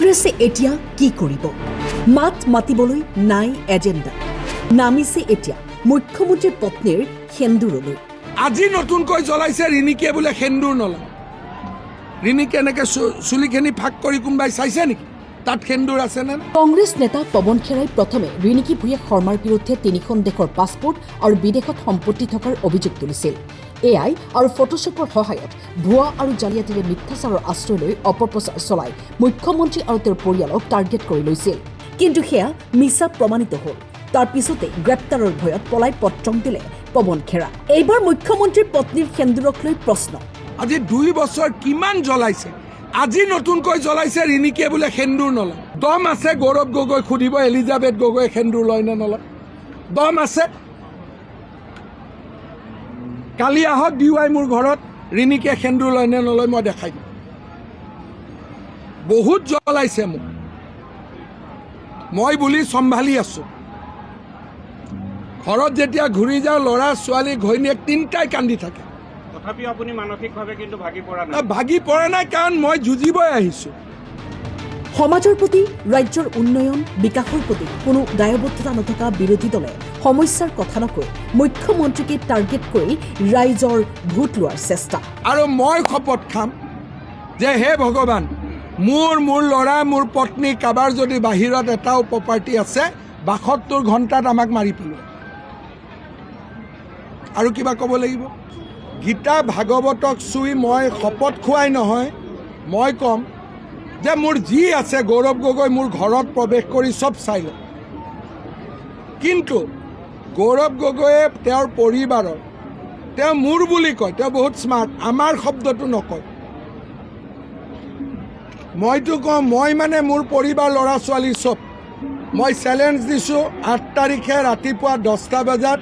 কংগ্ৰেছে এতিয়া কি কৰিব? মাত মাতিবলৈ নাই এজেণ্ডা। নামিছে এতিয়া মুখ্যমন্ত্ৰীৰ পত্নীৰ সেন্দুৰলৈ। আজি নতুনকৈ জ্বলাইছে ৰিণিকিয়ে বোলে সেন্দুৰ নলয়। ৰিণিকে এনেকৈ চুলিখিনি ফাক কৰি কোনোবাই চাইছে নেকি? তাত সেন্দুৰ আছেনে? কংগ্ৰেছ নেতা পৱন খেৰাই প্ৰথমে ৰিণিকী ভূঞা শৰ্মাৰ বিৰুদ্ধে 3খন দেশৰ পাছপোৰ্ট আৰু বিদেশত সম্পত্তি থকাৰ অভিযোগ তুলিছিল। এআই আৰু ফটোশ্বপৰ সহায়ত ভুৱা আৰু জালিয়াতিৰে মিথ্যাচাৰৰ আশ্ৰয় লৈ অপপ্ৰচাৰ চলাই মুখ্যমন্ত্ৰী আৰু তেওঁৰ পৰিয়ালক টাৰ্গেট কৰি লৈছিল। কিন্তু সেয়া মিছা প্ৰমাণিত হ'ল। তাৰ পিছতে গ্ৰেপ্তাৰৰ ভয়ত পলাই পত্ৰং দিলে পৱন খেৰা। এইবাৰ মুখ্যমন্ত্ৰীৰ পত্নীৰ সেন্দুৰক লৈ প্ৰশ্ন। আজি 2 বছৰ কিমান জ্বলাইছে? আজি নতুনকৈ জ্বলাইছে ৰিণিকিয়ে বোলে সেন্দুৰ নলয়। দম আছে গৌৰৱ গগৈ সুধিব এলিজাবেথ গগৈয়ে সেন্দুৰ লয় নে নলয়? দম আছে? কালি আহক ডিৱাই মোৰ ঘৰত, ৰিণিকিয়ে সেন্দুৰ লয় নে নলয় মই দেখাই দিম। বহুত জ্বলাইছে মোক, মই বুলি চম্ভালি আছো। ঘৰত যেতিয়া ঘূৰি যাওঁ ল'ৰা ছোৱালী ঘৈণীয়েক 3টাই কান্দি থাকে। তথাপিও আপুনি মানসিকভাৱে কিন্তু ভাগি পৰা নাই। ভাগি পৰা নাই কাৰণ মই যুঁজিবই আহিছোঁ। সমাজৰ প্ৰতি, ৰাজ্যৰ উন্নয়ন বিকাশৰ প্ৰতি কোনো দায়বদ্ধতা নথকা বিৰোধী দলে সমস্যাৰ কথা নকৈ মুখ্যমন্ত্ৰীকে টাৰ্গেট কৰি ৰাইজৰ ভোট লোৱাৰ চেষ্টা। আৰু মই শপত খাম যে হে ভগৱান, মোৰ ল'ৰা মোৰ পত্নী কাৰোবাৰ যদি বাহিৰত এটাও প্ৰপাৰ্টি আছে 72 ঘণ্টাত আমাক মাৰি পেলোৱা। আৰু কিবা ক'ব লাগিব? গীতা ভাগৱতক চুই মই শপত খোৱাই নহয়, মই ক'ম যে মোৰ যি আছে গৌৰৱ গগৈ মোৰ ঘৰত প্ৰৱেশ কৰি চব চাই লয়। কিন্তু গৌৰৱ গগৈয়ে তেওঁৰ পৰিবাৰৰ, তেওঁ মোৰ বুলি কয়, তেওঁ বহুত স্মাৰ্ট, আমাৰ শব্দটো নকয়। মইতো কওঁ মই মানে মোৰ পৰিবাৰ ল'ৰা ছোৱালী চব। মই চেলেঞ্জ দিছোঁ 8 তাৰিখে ৰাতিপুৱা 10টা বজাত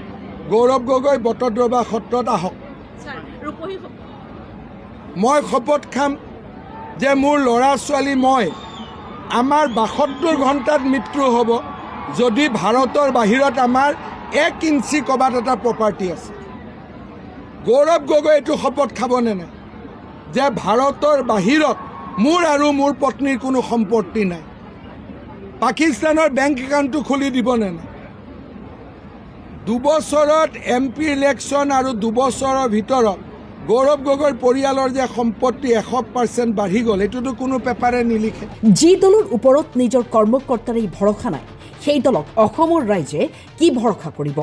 গৌৰৱ গগৈ বটদ্ৰৱা সত্ৰত আহক। মই শপত খাম যে মোৰ ল'ৰা ছোৱালী মই আমাৰ 72 ঘণ্টাত মৃত্যু হ'ব যদি ভাৰতৰ বাহিৰত আমাৰ 1 ইঞ্চি ক'ৰবাত এটা প্ৰপাৰ্টি আছে। গৌৰৱ গগৈ এইটো শপত খাবনে নাই যে ভাৰতৰ বাহিৰত মোৰ আৰু মোৰ পত্নীৰ কোনো সম্পত্তি নাই? পাকিস্তানৰ বেংক একাউণ্টটো খুলি দিবনে নাই? 2 বছৰত MP ইলেকশ্যন আৰু 2 বছৰৰ ভিতৰত গৌৰৱ গগৈৰ পৰিয়ালৰ যে সম্পত্তি 100% বাঢ়ি গ'ল, এইটোতো কোনো পেপাৰে নিলিখে। যি দলৰ ওপৰত নিজৰ কৰ্মকৰ্তাৰে ভৰসা নাই, সেই দলক অসমৰ ৰাইজে কি ভৰসা কৰিব?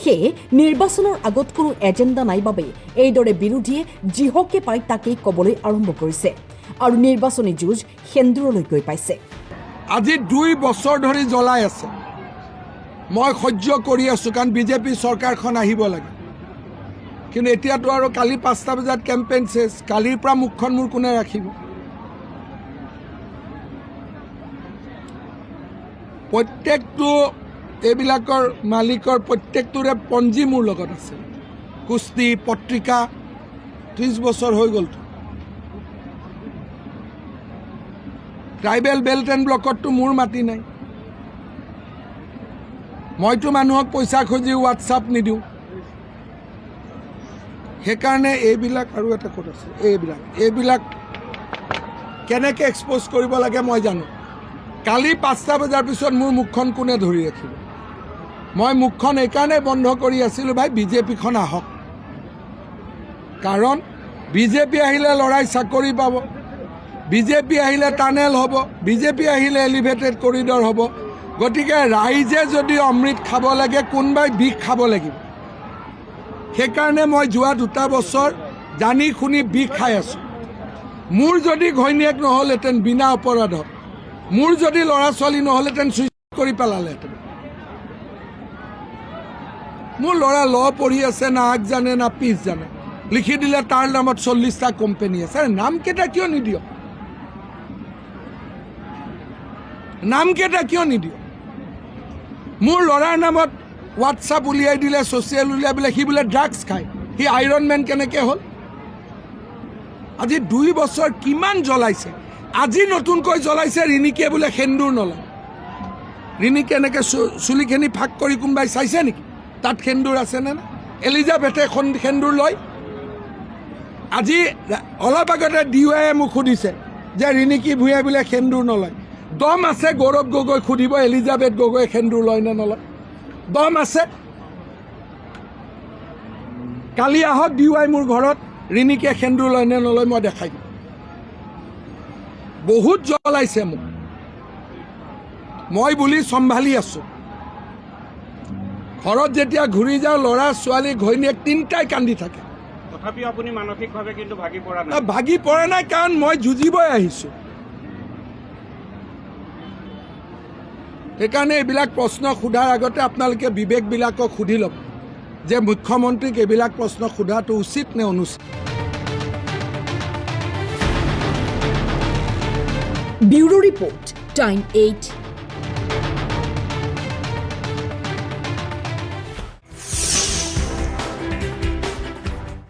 সেয়ে নিৰ্বাচনৰ আগত কোনো এজেণ্ডা নাই বাবেই এইদৰে বিৰোধীয়ে যিহকে পায় তাকেই ক'বলৈ আৰম্ভ কৰিছে আৰু নিৰ্বাচনী যুঁজ সেন্দুৰলৈ গৈ পাইছে। আজি 2 বছৰ ধৰি জ্বলাই আছে। মই সহ্য কৰি আছোঁ কাৰণ বিজেপি চৰকাৰখন আহিব লাগে। কিন্তু এতিয়াতো আৰু কালি 5টা বজাত কেম্পেইন চেছ। কালিৰ পৰা মুখখন মোৰ কোনে ৰাখিব? প্ৰত্যেকটো এইবিলাকৰ মালিকৰ প্ৰত্যেকটোৰে পঞ্জী মোৰ লগত আছে। কুস্তি পত্ৰিকা 30 বছৰ হৈ গ'লতো। ট্ৰাইবেল বেল্ট এণ্ড ব্লকততো মোৰ মাটি নাই। মইতো মানুহক পইচা খুজি হোৱাটছআপ নিদিওঁ। সেইকাৰণে এইবিলাক আৰু এটা ক'ত আছে, এইবিলাক কেনেকৈ এক্সপ'জ কৰিব লাগে মই জানো। কালি 5টা বজাৰ পিছত মোৰ মুখখন কোনে ধৰি ৰাখিব? মই মুখখন এইকাৰণে বন্ধ কৰি আছিলোঁ, ভাই বিজেপিখন আহক। কাৰণ বিজেপি আহিলে ল'ৰাই চাকৰি পাব, বিজেপি আহিলে টানেল হ'ব, বিজেপি আহিলে এলিভেটেড কৰিডৰ হ'ব। গতিকে ৰাইজে যদি অমৃত খাব লাগে কোনোবাই বিষ খাব লাগিব। সেইকাৰণে মই যোৱা 2টা বছৰ জানি শুনি বিষ খাই আছোঁ। মোৰ যদি ঘৈণীয়েক নহ'লহেঁতেন বিনা অপৰাধত, মোৰ যদি ল'ৰা ছোৱালী নহ'লহেঁতেন চুইচাইড কৰি পেলালেহেঁতেন। মোৰ ল'ৰা পঢ়ি আছে, না আগ জানে না পিছ জানে। লিখি দিলে তাৰ নামত 40টা কোম্পানী আছে। নামকেইটা কিয় নিদিয়? নামকেইটা কিয় নিদিয়? মোৰ ল'ৰাৰ নামত হোৱাটছআপ উলিয়াই দিলে, ছ'চিয়েল উলিয়াই বোলে সি বোলে ড্ৰাগছ খায়। সি আইৰণ মেন কেনেকৈ হ'ল? আজি 2 বছৰ কিমান জ্বলাইছে? আজি নতুনকৈ জ্বলাইছে ৰিণিকিয়ে বোলে সেন্দুৰ নলয়। ৰিণিকে এনেকৈ চুলিখিনি ফাক কৰি কোনোবাই চাইছে নেকি? তাত সেন্দুৰ আছেনে নাই? এলিজাবেথে সেন্দুৰ লয়? আজি অলপ আগতে ডিৱাইয়ে মোক সুধিছে যে ৰিণিকী ভূঞাই বোলে সেন্দুৰ নলয়। দম আছে গৌৰৱ গগৈ সুধিব এলিজাবেথ গগৈ সেন্দুৰ লয় নে নলয় দম আছে কালি আহক ডিৱাই মোৰ ঘৰত ৰিণিকে সেন্দুৰ লয় নে নলয় মই দেখাই দিম বহুত জ্বলাইছে মোক মই বুলি চম্ভালি আছো ঘৰত যেতিয়া ঘূৰি যাওঁ ল'ৰা ছোৱালী ঘৈণীয়েক তিনিটাই কান্দি থাকে তথাপিও আপুনি মানসিকভাৱে কিন্তু ভাগি পৰা নাই ভাগি পৰা নাই কাৰণ মই যুঁজিবই আহিছোঁ সেইকাৰণে এইবিলাক প্ৰশ্ন সোধাৰ আগতে আপোনালোকে বিবেকবিলাকক সুধি ল'ব যে মুখ্যমন্ত্ৰীক এইবিলাক প্ৰশ্ন সোধাটো উচিত নে অনুচিত ব্যুৰো ৰিপৰ্ট টাইম 8